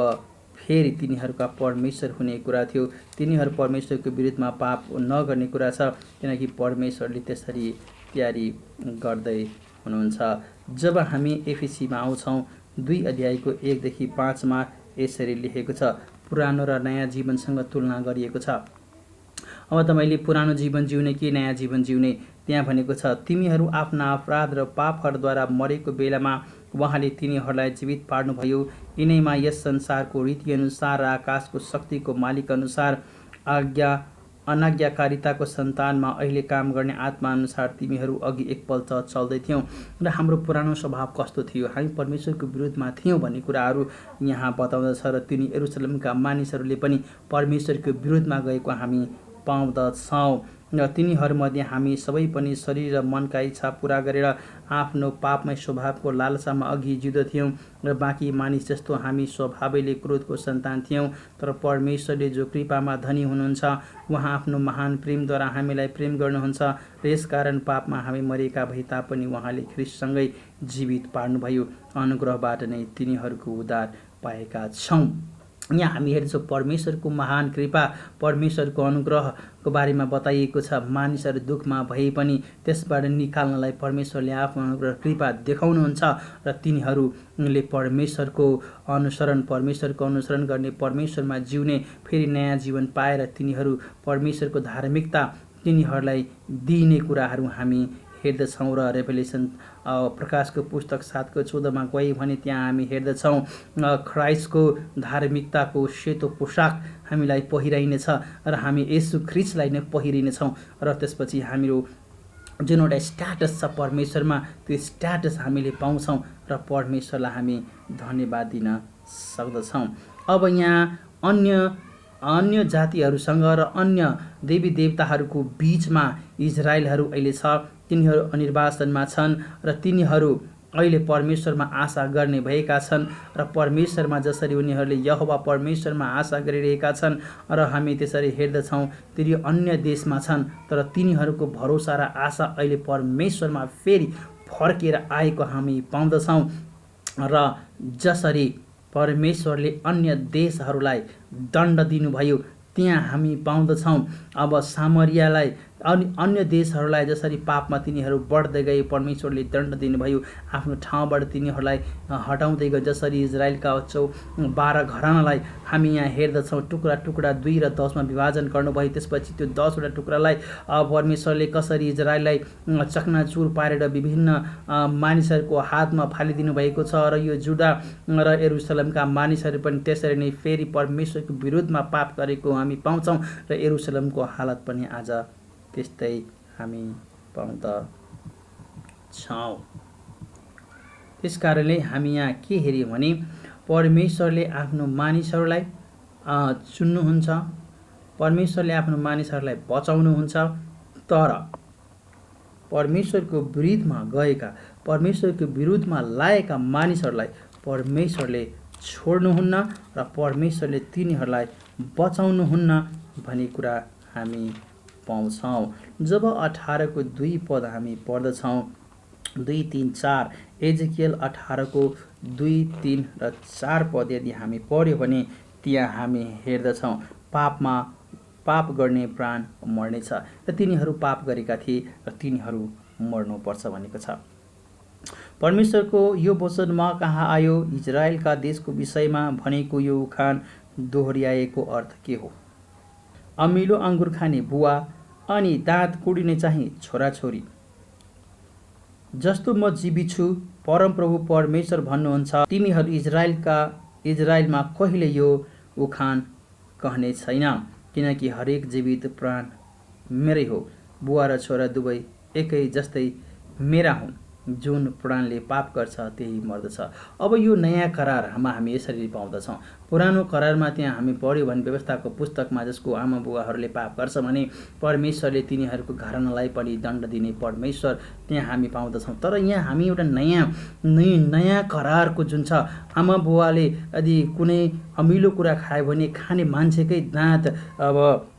फेरि तिनीहरूका परमेश्वर हुने कुरा थियो। तिनीहरू परमेश्वरको विरुद्धमा पाप नगर्ने कुरा छ, किनकि परमेश्वरले त्यसरी तयारी गर्दै हुनुहुन्छ। जब हामी एफिसीमा आउँछौँ 2 अध्यायको 1देखि 5मा यसरी लेखेको छ, पुरानो र नयाँ जीवनसँग तुलना गरिएको छ। अब तपाईँले पुरानो जीवन जिउने कि नयाँ जीवन जिउने, त्यहाँ भनेको छ तिमीहरू आफ्ना अपराध र पापहरूद्वारा मरेको बेलामा उहाँले तिनीहरूलाई जीवित पार्नुभयो। यिनैमा यस संसारको रीतिअनुसार र आकाशको शक्तिको मालिक अनुसार अनाज्ञाकारिताको सन्तानमा अहिले काम गर्ने आत्मा अनुसार तिमीहरू अघि एकपल्ट चल्दै थियौ र हाम्रो पुरानो स्वभाव कस्तो थियो, हामी परमेश्वरको विरुद्धमा थियौँ भन्ने कुराहरू यहाँ बताउँदछ र तिनी यरुसलेमका मानिसहरूले पनि परमेश्वरको विरुद्धमा गएको हामी पाउँदछौँ र तिनीहरूमध्ये हामी सबै पनि शरीर र मनका इच्छा पुरा गरेर आफ्नो पापमय स्वभावको लालसामा अघि जिउँदथ्यौँ र बाँकी मानिस जस्तो हामी स्वभावैले क्रोधको सन्तान थियौँ। तर परमेश्वरले जो कृपामा धनी हुनुहुन्छ उहाँ आफ्नो महान प्रेमद्वारा हामीलाई प्रेम गर्नुहुन्छ र यसकारण पापमा हामी मरेका भए तापनि उहाँले ख्रीष्टसँगै जीवित पार्नुभयो। अनुग्रहबाट नै तिनीहरूको उद्धार पाएका छौँ। यहाँ हामी हेर्छौँ परमेश्वरको महान कृपा, परमेश्वरको अनुग्रहको बारेमा बताइएको छ। मानिसहरू दुःखमा भए पनि त्यसबाट निकाल्नलाई परमेश्वरले आफ्नो अनुग्रह कृपा देखाउनुहुन्छ र तिनीहरूले परमेश्वरको अनुसरण गर्ने, परमेश्वरमा जिउने, फेरि नयाँ जीवन पाएर तिनीहरू परमेश्वरको धार्मिकता तिनीहरूलाई दिने कुराहरू हामी हेर्दछौँ र रेभेलेसन प्रकाशको पुस्तक 7को 14मा गए भने त्यहाँ हामी हेर्दछौँ ख्राइस्टको धार्मिकताको सेतो पोसाक हामीलाई पहिराइनेछ र हामी येशू ख्रीष्टलाई नै पहिरिनेछौँ र त्यसपछि हाम्रो जुन एउटा स्ट्याटस छ परमेश्वरमा, त्यो स्ट्याटस हामीले पाउँछौँ र परमेश्वरलाई हामी धन्यवाद दिन सक्दछौँ। अब यहाँ अन्य जातिहरूसँग र अन्य देवी देवताहरूको बीचमा इजरायलहरू अहिले छ, तिनीहरू अनिर्वासनमा छन् र तिनीहरू अहिले परमेश्वरमा आशा गर्ने भएका छन् र परमेश्वरमा जसरी उनीहरूले यहोवा परमेश्वरमा आशा गरिरहेका छन् र हामी त्यसरी हेर्दछौँ ती अन्य देशमा छन्, तर तिनीहरूको भरोसा र आशा अहिले परमेश्वरमा फेरि फर्केर आएको हामी पाउँदछौँ र जसरी परमेश्वरले अन्य देशहरूलाई दण्ड दिनुभयो त्यहाँ हामी पाउँदछौँ अब सामरियालाई अन्य देशहरूलाई जसरी पापमा तिनीहरू बढ्दै गए परमेश्वरले दण्ड दिनुभयो, आफ्नो ठाउँबाट तिनीहरूलाई हटाउँदै गए। जसरी इजरायलका 12 घरानालाई हामी यहाँ हेर्दछौँ टुक्रा टुक्रा 2 र 10मा विभाजन गर्नुभयो। त्यसपछि त्यो 10वटा टुक्रालाई परमेश्वरले कसरी इजरायललाई चकनाचुर पारेर विभिन्न मानिसहरूको हातमा फालिदिनु भएको छ र यो जुदा र यरुसलेमका मानिसहरू पनि त्यसरी नै फेरि परमेश्वरको विरुद्धमा पाप गरेको हामी पाउँछौँ र यरुसलेमको हालत पनि आज त्यस्तै हामी पाउँदछौँ। त्यसकारणले हामी यहाँ के हेऱ्यौँ भने परमेश्वरले आफ्नो मानिसहरूलाई चुन्नुहुन्छ, परमेश्वरले आफ्नो मानिसहरूलाई बचाउनुहुन्छ, तर परमेश्वरको विरुद्धमा गएका, परमेश्वरको विरुद्धमा लागेका मानिसहरूलाई परमेश्वरले छोड्नुहुन्न र परमेश्वरले तिनीहरूलाई बचाउनुहुन्न भन्ने कुरा हामी पाउँछौँ। जब 18 को 2 पद हामी पढ्दछौँ, 2, 3, 4, एजेकियल 18 को 2, 3 र 4 पद यदि हामी पढ्यो भने त्यहाँ हामी हेर्दछौँ पाप गर्ने प्राण मर्नेछ र तिनीहरू पाप गरेका थिए र तिनीहरू मर्नुपर्छ भनेको छ। परमेश्वरको यो वचन म कहाँ आयो, इजरायलका देशको विषयमा भनेको यो उखान दोहोर्याएको अर्थ के हो? अमिलो अङ्गुर खाने बुवा अनि दाँत कुडिने चाहिँ छोराछोरी जस्तो म जीवित छु, परमप्रभु परमेश्वर भन्नुहुन्छ, तिमीहरू इजरायलमा कहिले यो उखान कहने छैन, किनकि हरेक जीवित प्राण मेरै हो। बुवा र छोरा दुवै एकै जस्तै मेरा हुन्, जुन प्राणले पाप गर्छ त्यही मर्दछ। अब यो नयाँ करारमा हामी यसरी पाउँदछौँ। पुरानो करारमा त्यहाँ हामी पढ्यो भने व्यवस्थाको पुस्तकमा जसको आमा बुवाहरूले पाप गर्छ भने परमेश्वरले तिनीहरूको घरानालाई पनि दण्ड दिने परमेश्वर त्यहाँ हामी पाउँदछौँ। तर यहाँ हामी एउटा नयाँ करारको जुन छ, आमा बुवाले यदि कुनै अमिलो कुरा खायो भने खाने मान्छेकै दाँत अब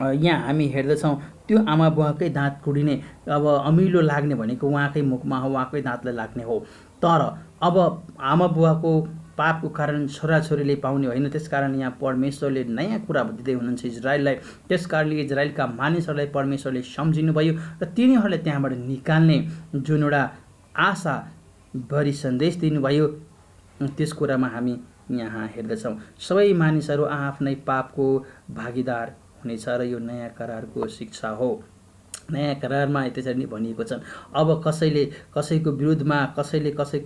यहाँ हामी हेर्दछौँ त्यो आमा बुवाकै दाँत कुडिने, अब अमिलो लाग्ने भनेको उहाँकै मुखमा हो, उहाँकै दाँतलाई लाग्ने हो। तर अब आमा बुवाको पापको कारण छोराछोरीले पाउने होइन। त्यसकारण यहाँ परमेश्वरले नयाँ कुरा दिँदै हुनुहुन्छ इजरायललाई। त्यसकारणले इजरायलका मानिसहरूलाई परमेश्वरले सम्झिनुभयो र तिनीहरूलाई त्यहाँबाट निकाल्ने जुन एउटा आशा भरि सन्देश दिनुभयो, त्यस कुरामा हामी यहाँ हेर्दछौँ। सबै मानिसहरू आफ्नै पापको भागीदार हुनेछ र यो नयाँ करारको शिक्षा हो। नयाँ करारमा त्यसरी नै भनिएको छ, अब कसैको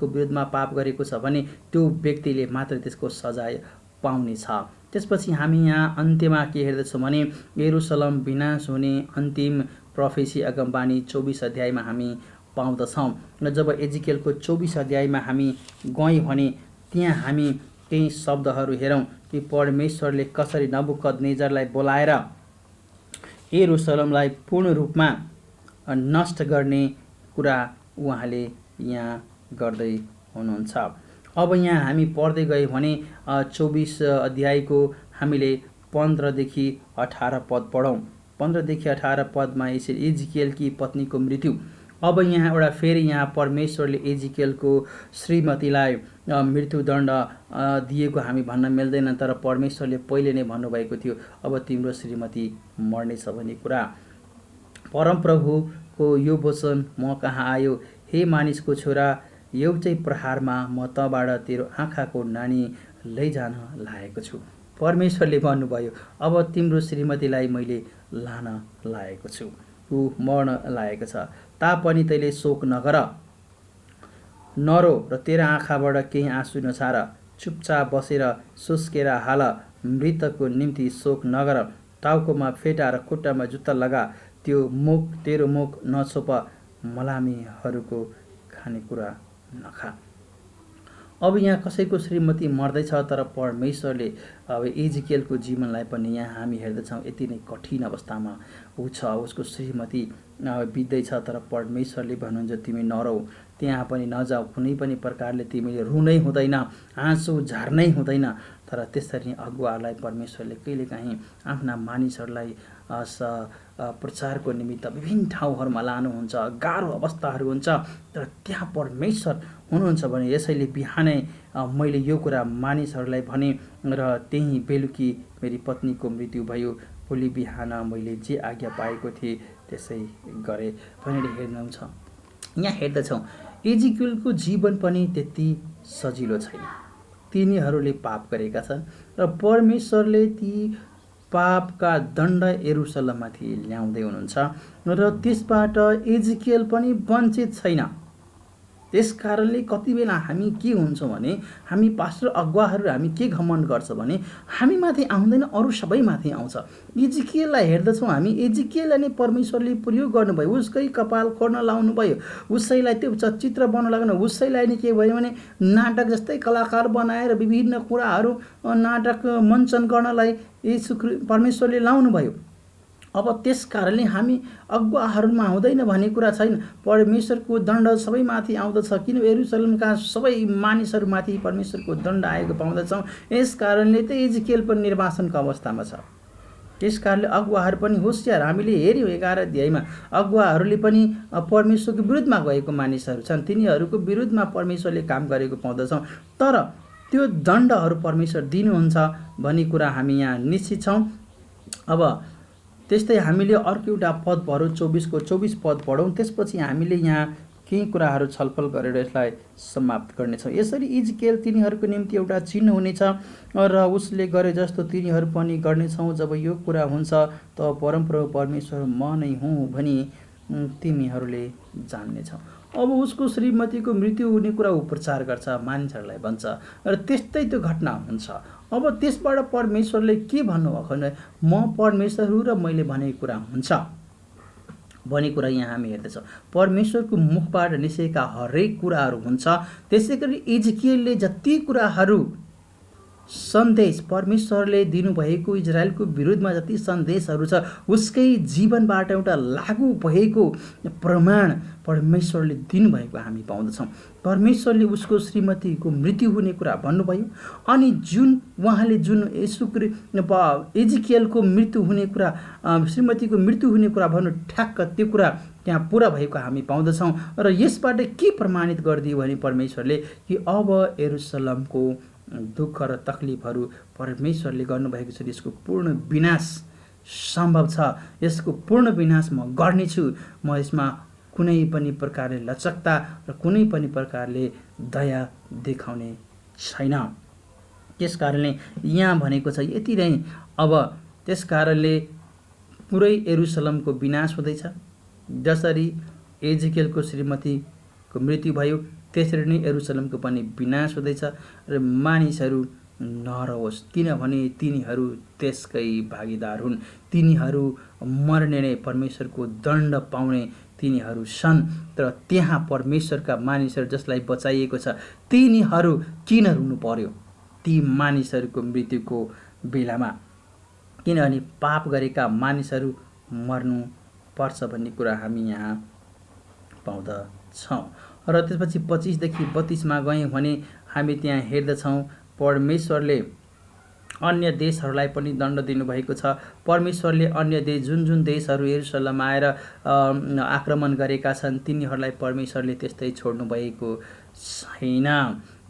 विरुद्धमा पाप गरेको छ भने त्यो व्यक्तिले मात्र त्यसको सजाय पाउनेछ। त्यसपछि हामी यहाँ अन्त्यमा के हेर्दछौँ भने यरुशलेम विनाश हुने अन्तिम प्रोफेसी अगमबानी 24 अध्यायमा हामी पाउँदछौँ। र जब एजिकियलको 24 अध्यायमा हामी गयौँ भने त्यहाँ हामी केही शब्दहरू हेरौँ कि परमेश्वरले कसरी नबुकदनेजरलाई बोलाएर यरुशलेमलाई पूर्ण रूपमा नष्ट गर्ने कुरा उहाँले यहाँ गर्दै हुनुहुन्छ। अब यहाँ हामी पढ्दै गयौँ भने 24 अध्यायको हामीले 15 देखि 18 पद पढौँ। 15 देखि 18 पदमा यसरी एजिकियलकी पत्नीको मृत्यु। अब यहाँ एउटा फेरि यहाँ परमेश्वरले एजिकियलको श्रीमतीलाई मृत्युदण्ड दिएको हामी भन्न मिल्दैन, तर परमेश्वरले पहिले नै भन्नुभएको थियो अब तिम्रो श्रीमती मर्नेछ भन्ने कुरा। परमप्रभुको यो वचन म कहाँ आयो, हे मानिसको छोरा, एउटै प्रहारमा म तँबाट तेरो आँखाको नानी लैजान लागेको छु। परमेश्वरले भन्नुभयो अब तिम्रो श्रीमतीलाई मैले लान लागेको छु, ऊ मर्न लागेको छ। तापनि तैँले शोक नरो र तेरा आँखाबाट केही आँसु नछार, चुपचाप बसेर सुस्केर हाल, मृतकको निम्ति शोक नगर, टाउकोमा फेटा र खुट्टामा जुत्ता लगा, तेरो मुख नछोप, मलामीहरूको खानेकुरा नखा। अब यहाँ कसैको श्रीमती मर्दैछ, तर परमेश्वरले अब एजिकियलको जीवनलाई पनि यहाँ हामी हेर्दछौँ यति नै कठिन अवस्थामा ऊ छ, उसको श्रीमती बित्दैछ, तर परमेश्वरले भन्नुहुन्छ तिमी नरौ, त्यहाँ पनि नजाऊ, कुनै पनि प्रकारले तिमीले रुनै हुँदैन, आँसु झार्नै हुँदैन। तर त्यसरी अगुवाहरूलाई परमेश्वरले कहिलेकाहीँ आफ्ना मानिसहरूलाई प्रचारको निमित्त विभिन्न ठाउँहरूमा लानुहुन्छ, गाह्रो अवस्थाहरू हुन्छ, तर त्यहाँ परमेश्वर हुनुहुन्छ भने यसैले बिहानै मैले यो कुरा मानिसहरूलाई भने र त्यही बेलुकी मेरी पत्नीको मृत्यु भयो, भोलि बिहान मैले जे आज्ञा पाएको थिएँ त्यसै गरेँ भनेर हेर्नुहुन्छ। यहाँ हेर्दछौँ एजिकियलको जीवन पनि त्यति सजिलो छैन। तिनीहरूले पाप गरेका छन् र परमेश्वरले ती पापका दण्ड यरुशलेममाथि ल्याउँदै हुनुहुन्छ र त्यसबाट एजिकियल पनि वञ्चित छैन। त्यस कारणले कति बेला हामी के हुन्छौँ भने हामी पास्टर अगुवाहरू हामी के घमण्ड गर्छ भने हामी माथि आउँदैन, अरू सबै माथि आउँछ। एजिकियललाई हेर्दछौँ हामी, एजिकियललाई नै परमेश्वरले प्रयोग गर्नुभयो, उसकै कपाल खोर्न लाउनु भयो, उसैलाई त्यो चित्र बनाउन लाग्नु, उसैलाई नै के भयो भने नाटक जस्तै कलाकार बनाएर विभिन्न कुराहरू नाटक मञ्चन गर्नलाई परमेश्वरले लाउनु भयो। अब त्यस कारणले हामी अगुवाहरूमा हुँदैन भन्ने कुरा छैन। परमेश्वरको दण्ड सबैमाथि आउँदछ, किन यरुशलेमका सबै मानिसहरूमाथि परमेश्वरको दण्ड आएको पाउँदछौँ। यस कारणले त इजकेल पनि निर्वासनको अवस्थामा छ। त्यस कारणले अगुवाहरू पनि होसियार। हामीले हेऱ्यौँ 11 अध्यायमा अगुवाहरूले पनि परमेश्वरको विरुद्धमा गएको मानिसहरू छन्, तिनीहरूको विरुद्धमा परमेश्वरले काम गरेको पाउँदछौँ। तर त्यो दण्डहरू परमेश्वर दिनुहुन्छ भन्ने कुरा हामी यहाँ निश्चित छौँ। अब त्यस्तै हामीले अर्को एउटा पद पढौँ, 24 पद पढौँ। त्यसपछि हामीले यहाँ केही कुराहरू छलफल गरेर यसलाई समाप्त गर्नेछौँ। यसरी इजकेल तिनीहरूको निम्ति एउटा चिन्ह हुनेछ र उसले गरे जस्तो तिनीहरू पनि गर्नेछौँ। जब यो कुरा हुन्छ त परमप्रभु परमेश्वर म नै हुँ भनी तिमीहरूले जान्नेछौ। अब उसको श्रीमतीको मृत्यु हुने कुरा ऊ प्रचार गर्छ, मानिसहरूलाई भन्छ र त्यस्तै त्यो घटना हुन्छ। अब त्यसबाट परमेश्वरले के भन्नुभएको भने म परमेश्वर हुँ र मैले भनेको कुरा हुन्छ भन्ने कुरा यहाँ हामी हेर्दछौँ। परमेश्वरको मुखबाट निस्केका हरेक कुराहरू हुन्छ। त्यसै गरी इजकेलले जति कुराहरू सन्देश परमेश्वरले दिनुभएको इजरायलको विरुद्धमा जति सन्देशहरू छ उसकै जीवनबाट एउटा लागू भएको प्रमाण परमेश्वरले दिनुभएको हामी पाउँदछौँ। परमेश्वरले उसको श्रीमतीको मृत्यु हुने कुरा भन्नुभयो, अनि उहाँले जुन इजकेलको मृत्यु हुने कुरा, श्रीमतीको मृत्यु हुने कुरा भन्नु, ठ्याक्क त्यो कुरा त्यहाँ पुरा भएको हामी पाउँदछौँ। र यसबाट के प्रमाणित गरिदियो भने परमेश्वरले कि अब यरुशलेमको दुःख र तकलिफहरू परमेश्वरले गर्नुभएको छ, यसको पूर्ण विनाश सम्भव छ, यसको पूर्ण विनाश म गर्नेछु, म यसमा कुनै पनि प्रकारले लचकता र कुनै पनि प्रकारले दया देखाउने छैन। त्यस कारणले यहाँ भनेको छ यति नै। अब त्यस कारणले पुरै यरुशलेमको विनाश हुँदैछ। जसरी एजिकेलको श्रीमतीको मृत्यु भयो त्यसरी नै यरुशलेमको पनि विनाश हुँदैछ र मानिसहरू नरहोस्, किनभने तिनीहरू त्यसकै भागीदार हुन्। तिनीहरू मर्ने नै, परमेश्वरको दण्ड पाउने तिनीहरू छन्। तर त्यहाँ परमेश्वरका मानिसहरू जसलाई बचाइएको छ तिनीहरू किन रुनु पर्यो ती मानिसहरूको मृत्युको बेलामा? किनभने पाप गरेका मानिसहरू मर्नु पर्छ भन्ने कुरा हामी यहाँ पाउँदछौँ। र त्यसपछि 25 देखि 32 गयौँ भने हामी त्यहाँ हेर्दछौँ परमेश्वरले अन्य देशहरूलाई पनि दण्ड दिनुभएको छ। परमेश्वरले अन्य देश जुन देशहरू यरुशलेम आएर आक्रमण गरेका छन् तिनीहरूलाई परमेश्वरले त्यस्तै छोड्नु भएको छैन।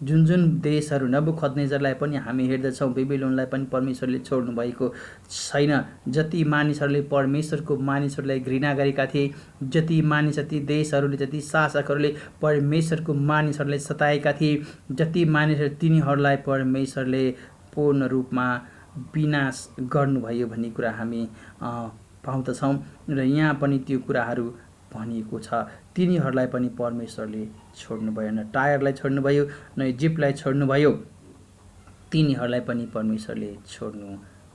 जुन देशहरू नबुकदनेस्जरलाई पनि हामी हेर्दछौँ, बेबिलोनलाई पनि परमेश्वरले छोड्नु भएको छैन। जति मानिसहरूले परमेश्वरको मानिसहरूलाई घृणा गरेका थिए, जति देशहरूले, जति शासकहरूले परमेश्वरको मानिसहरूलाई सताएका थिए, जति मानिसहरू तिनीहरूलाई परमेश्वरले पूर्ण रूपमा विनाश गर्नुभयो भन्ने कुरा हामी पाउँदछौँ। र यहाँ पनि त्यो कुराहरू भनिएको छ। तिनीहरूलाई पनि परमेश्वरले छोड्नुभयो, न टायरलाई छोड्नुभयो न इजिप्टलाई छोड्नुभयो, तिनीहरूलाई पनि परमेश्वरले छोड्नु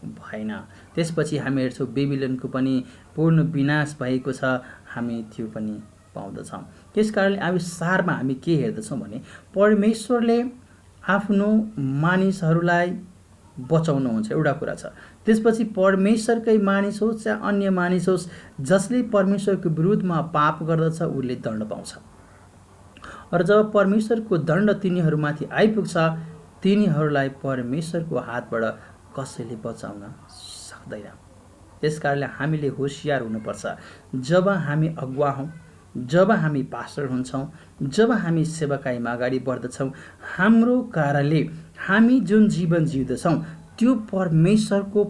भएन। त्यसपछि हामी हेर्छौँ बेबिलोनको पनि पूर्ण विनाश भएको छ, हामी त्यो पनि पाउँदछौँ। त्यस कारणले अब सारमा हामी के हेर्दछौँ भने परमेश्वरले आफ्नो मानिसहरूलाई बचाउनुहुन्छ, एउटा कुरा छ। त्यसपछि परमेश्वरकै मानिस होस् या अन्य मानिस होस्, जसले परमेश्वरको विरुद्धमा पाप गर्दछ उसले दण्ड पाउँछ। र जब परमेश्वरको दण्ड तिनीहरूमाथि आइपुग्छ तिनीहरूलाई परमेश्वरको हातबाट कसैले बचाउन सक्दैन। त्यस कारणले हामीले होसियार हुनुपर्छ। जब हामी अगुवा हौँ, जब हामी पास्टर हुन्छौँ, जब हामी सेवाकाईमा अगाडि बढ्दछौँ, हाम्रो कारणले हामी जुन जीवन जिउँदछौँ त्यो परमेश्वरको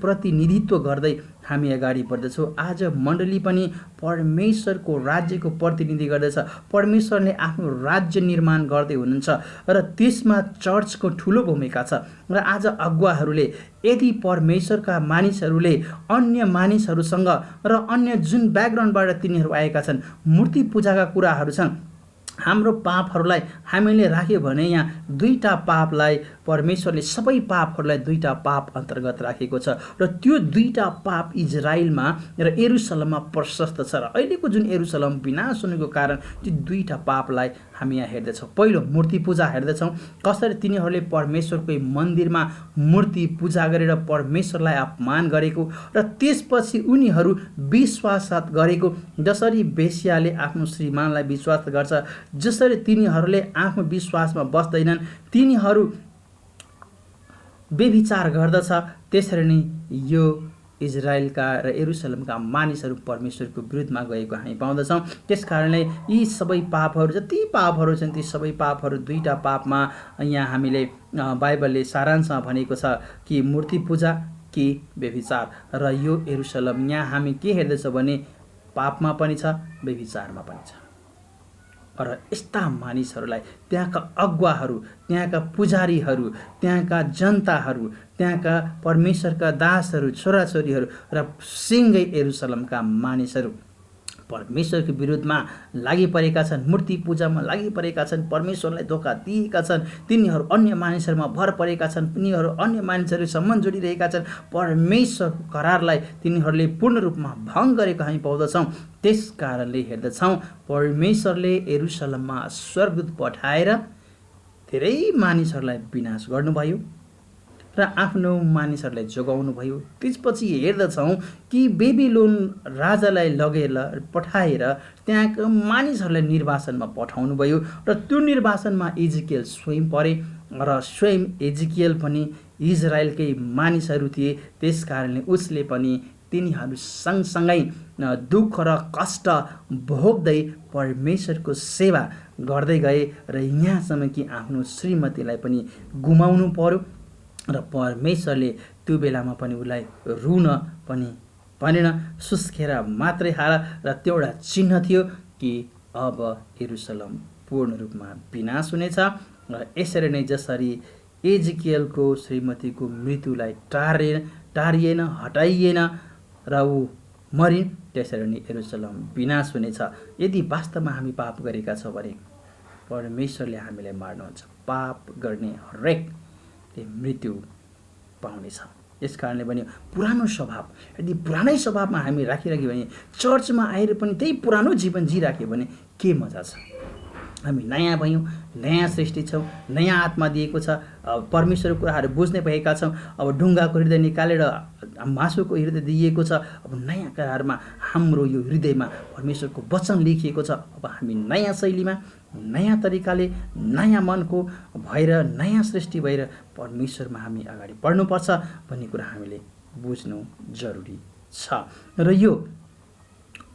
प्रतिनिधित्व गर्दै हामी अगाडि बढ्दछौँ। आज मण्डली पनि परमेश्वरको राज्यको प्रतिनिधि गर्दछ। परमेश्वरले आफ्नो राज्य निर्माण गर्दै हुनुहुन्छ र त्यसमा चर्चको ठुलो भूमिका छ। र आज अगुवाहरूले यदि परमेश्वरका मानिसहरूले अन्य मानिसहरूसँग र अन्य जुन ब्याकग्राउन्डबाट तिनीहरू आएका छन्, मूर्ति पूजाका कुराहरू छन्, हाम्रो पापहरूलाई हामीले राख्यो भने यहाँ दुईटा पापलाई परमेश्वरले सबै पापहरूलाई दुईटा पाप अन्तर्गत राखेको छ र त्यो दुईटा पाप इजरायलमा र यरुसलेममा प्रशस्त छ। र अहिलेको जुन यरुसलेम विनाश हुनुको कारण त्यो दुईटा पापलाई हामी यहाँ हेर्दैछौँ। पहिलो मूर्ति पूजा हेर्दैछौँ, कसरी तिनीहरूले परमेश्वरकै मन्दिरमा मूर्ति पूजा गरेर परमेश्वरलाई अपमान गरेको र त्यसपछि उनीहरू विश्वासघात गरेको। जसरी बेश्याले आफ्नो श्रीमानलाई विश्वास गर्छ, जसरी तिनीहरूले आफ्नो विश्वासमा बस्दैनन्, तिनीहरू व्यभिचार गर्दछ, त्यसरी नै यो इजरायलका र यरुसलेमका मानिसहरू परमेश्वरको विरुद्धमा गएको हामी पाउँदछौँ। त्यसकारणले यी सबै पापहरू, जति पापहरू छन् ती सबै पापहरू दुईटा पापमा यहाँ हामीले बाइबलले सारांशमा भनेको छ कि मूर्ति पूजा कि व्यभिचार। र यो यरुसलेम यहाँ हामी के हेर्दैछौँ भने पापमा पनि छ, व्यभिचारमा पनि छ। र यस्ता मानिसहरूलाई त्यहाँका अगुवाहरू, त्यहाँका पुजारीहरू, त्यहाँका जनताहरू, त्यहाँका परमेश्वरका दासहरू, छोराछोरीहरू र सिँगै यरुसलेमका मानिसहरू परमेश्वरको विरुद्धमा लागि परेका छन्, मूर्ति पूजामा लागि परेका छन्, परमेश्वरलाई धोका दिएका छन्, तिनीहरू अन्य मानिसहरूमा भर परेका छन्, तिनीहरू अन्य मानिसहरूसँग जोडिरहेका छन्, परमेश्वरको करारलाई तिनीहरूले पूर्ण रूपमा भङ्ग गरेको हामी पाउँदछौँ। त्यस कारणले हेर्दछौँ परमेश्वरले यरुसलेममा स्वर्गदूत पठाएर धेरै मानिसहरूलाई विनाश गर्नुभयो र आफ्नो मानिसहरूलाई जोगाउनु भयो। त्यसपछि हेर्दछौँ कि बेबिलोन राजालाई लगेर पठाएर त्यहाँका मानिसहरूलाई निर्वासनमा पठाउनु भयो र त्यो निर्वासनमा एजिकियल स्वयं परे र स्वयं एजिकियल पनि इजरायलकै मानिसहरू थिए। त्यस कारणले उसले पनि तिनीहरू सँगसँगै दुःख र कष्ट भोग्दै परमेश्वरको सेवा गर्दै गए र यहाँसम्म कि आफ्नो श्रीमतीलाई पनि गुमाउनु पर्यो। र परमेश्वरले त्यो बेलामा पनि उसलाई रुन पनि भनेन, सुस्केर मात्रै हाल। र त्यो एउटा चिन्ह थियो कि अब यरुसलेम पूर्ण रूपमा विनाश हुनेछ। र यसरी नै जसरी एजिकियलको श्रीमतीको मृत्युलाई टारिएन, हटाइएन र ऊ मरिन्, त्यसरी नै यरुसलेम विनाश हुनेछ। यदि वास्तवमा हामी पाप गरेका छौँ भने परमेश्वरले हामीलाई मार्नुहुन्छ। पाप गर्ने हरेकले मृत्यु पाउनेछ। यस कारणले पनि पुरानो स्वभाव, यदि पुरानै स्वभावमा हामी राखिराख्यो भने, चर्चमा आएर पनि त्यही पुरानो जीवन जिराख्यो भने के मजा छ। हामी नयाँ भयौँ, नयाँ सृष्टि छौँ, नयाँ आत्मा दिएको छ, परमेश्वरको कुराहरू बुझ्ने भएका छौँ। अब ढुङ्गाको हृदय निकालेर मासुको हृदय दिइएको छ। अब नयाँ कुराहरूमा हाम्रो यो हृदयमा परमेश्वरको वचन लेखिएको छ। अब हामी नयाँ शैलीमा, नयाँ तरिकाले, नयाँ मनको भएर, नयाँ सृष्टि भएर परमेश्वरमा हामी अगाडि बढ्नुपर्छ भन्ने कुरा हामीले बुझ्नु जरुरी छ। र यो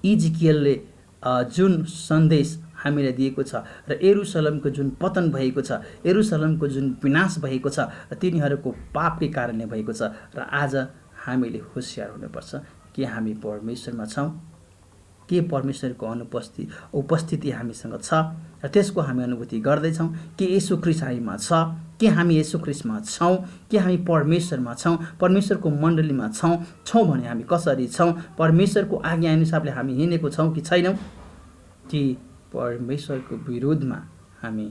इजिकियलले जुन सन्देश हामीलाई दिएको छ र यरुसलेमको जुन पतन भएको छ, यरुसलेमको जुन विनाश भएको छ, तिनीहरूको पापकै कारणले भएको छ। र आज हामीले होसियार हुनुपर्छ कि हामी परमेश्वरमा छौँ, के परमेश्वरको उपस्थिति हामीसँग छ र त्यसको हामी अनुभूति गर्दैछौँ, कि येशू ख्रीष्ट हामीमा छ, के हामी येशू ख्रीष्टमा छौँ, के हामी परमेश्वरमा छौँ, परमेश्वरको मण्डलीमा छौँ भने हामी कसरी छौँ, परमेश्वरको आज्ञा अनुसारले हामी हिँडेको छौँ कि छैनौँ, कि परमेश्वरको विरुद्धमा हामी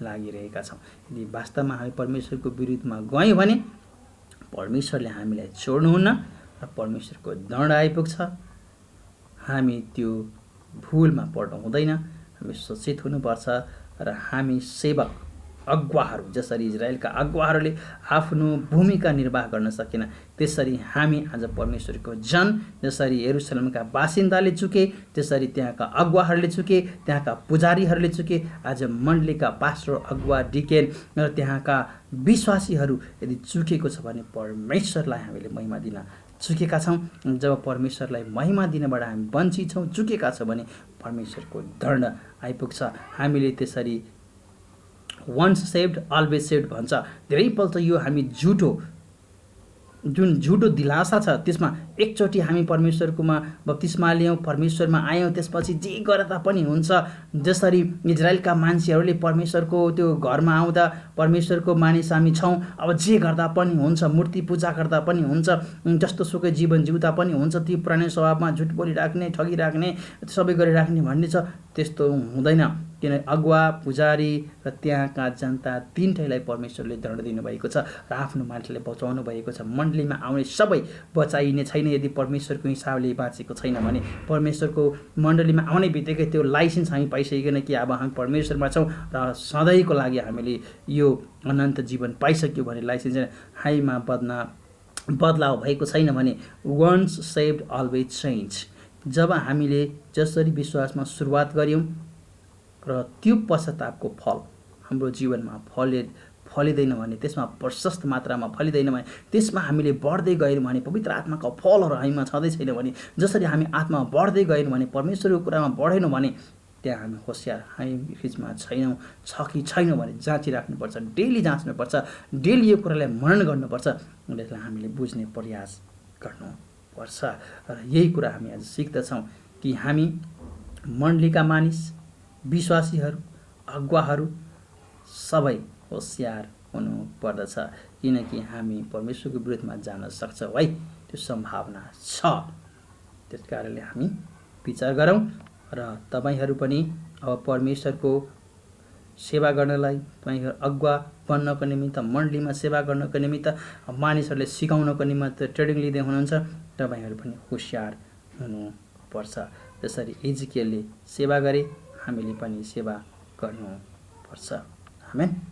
लागिरहेका छौँ। यदि वास्तवमा हामी परमेश्वरको विरुद्धमा गयौँ भने परमेश्वरले हामीलाई छोड्नुहुन्न र परमेश्वरको दण्ड आइपुग्छ। हामी त्यो भुलमा पर्नु हुँदैन, हामी सचेत हुनुपर्छ। र हामी सेवक अगुवाहरू, जसरी इजरायलका अगुवाहरूले आफ्नो भूमिका निर्वाह गर्न सकेन, त्यसरी हामी आज परमेश्वरको जन, जसरी यरुसलेमका बासिन्दाले चुके, त्यसरी त्यहाँका अगुवाहरूले चुके, त्यहाँका पुजारीहरूले चुके, आज मण्डलीका पास्टर, अगुवा, डिकेन र त्यहाँका विश्वासीहरू यदि चुकेको छ भने परमेश्वरलाई हामीले महिमा दिन चुकेका छौँ। जब परमेश्वरलाई महिमा दिनबाट हामी वञ्चित छौँ, चुकेका छौँ भने परमेश्वरको दण्ड आइपुग्छ। हामीले त्यसरी वन्स सेभ्ड अलवेज सेभ्ड भन्छ। धेरैपल्ट यो हामी जुन झुटो दिलासा छ त्यसमा एकचोटि हामी परमेश्वरकोमा बप्तिस्मा लियौँ, परमेश्वरमा आयौँ, त्यसपछि जे गरे तापनि हुन्छ। जसरी इजरायलका मान्छेहरूले परमेश्वरको त्यो घरमा आउँदा परमेश्वरको मानिस हामी छौँ, अब जे गर्दा पनि हुन्छ, मूर्ति पूजा गर्दा पनि हुन्छ, जस्तो सुकै जीवन जिउँदा पनि हुन्छ, ती पुरानो स्वभावमा झुट बोलिराख्ने, ठगिराख्ने, सबै गरिराख्ने भन्ने छ, त्यस्तो हुँदैन। किन अगुवा, पुजारी र त्यहाँका जनता तिनटैलाई परमेश्वरले दण्ड दिनुभएको छ र आफ्नो मान्छेलाई बचाउनु भएको छ। मण्डलीमा आउने सबै बचाइने छैन यदि परमेश्वरको हिसाबले बाँचेको छैन भने। परमेश्वरको मण्डलीमा आउने बित्तिकै त्यो लाइसेन्स हामी पाइसकिकन कि अब हामी परमेश्वरमा छौँ र सधैँको लागि हामीले यो अनन्त जीवन पाइसक्यो भने लाइसेन्स हाइमा बदलाव भएको छैन भने वन्स सेभ्ड अलवेज चेन्ज। जब हामीले जसरी विश्वासमा सुरुवात गऱ्यौँ र त्यो पश्चातापको फल हाम्रो जीवनमा फलिँदैन भने, त्यसमा प्रशस्त मात्रामा फलिँदैन भने, त्यसमा हामीले बढ्दै गयौँ भने, पवित्र आत्माको फलहरू हामीमा छँदै छैन भने, जसरी हामी आत्मामा बढ्दै गयौँ भने, परमेश्वरको कुरामा बढेनौँ भने, त्यहाँ हामी होसियार, हामी बिचमा छैनौँ, छ कि छैनौँ भने जाँचिराख्नुपर्छ, डेली जाँच्नुपर्छ, डेली यो कुरालाई मनन गर्नुपर्छ, यसलाई हामीले बुझ्ने प्रयास गर्नुपर्छ। र यही कुरा हामी आज सिक्दछौँ कि हामी मण्डलीका मानिस, विश्वासीहरू, अगुवाहरू सबै होसियार हुनुपर्दछ, किनकि हामी परमेश्वरको विरुद्धमा जान सक्छौँ है, त्यो सम्भावना छ। त्यस कारणले हामी विचार गरौँ र तपाईहरू पनि अब परमेश्वरको सेवा गर्नलाई, तपाईँहरू अगुवा बन्नको निमित्त, मण्डलीमा सेवा गर्नको निमित्त, मानिसहरूले सिकाउनको निमित्त ट्रेनिङ लिँदै हुनुहुन्छ, तपाईँहरू पनि होसियार हुनुपर्छ। जसरी एजिकियलले सेवा गरे हामीले पनि सेवा गर्नुपर्छ। आमेन।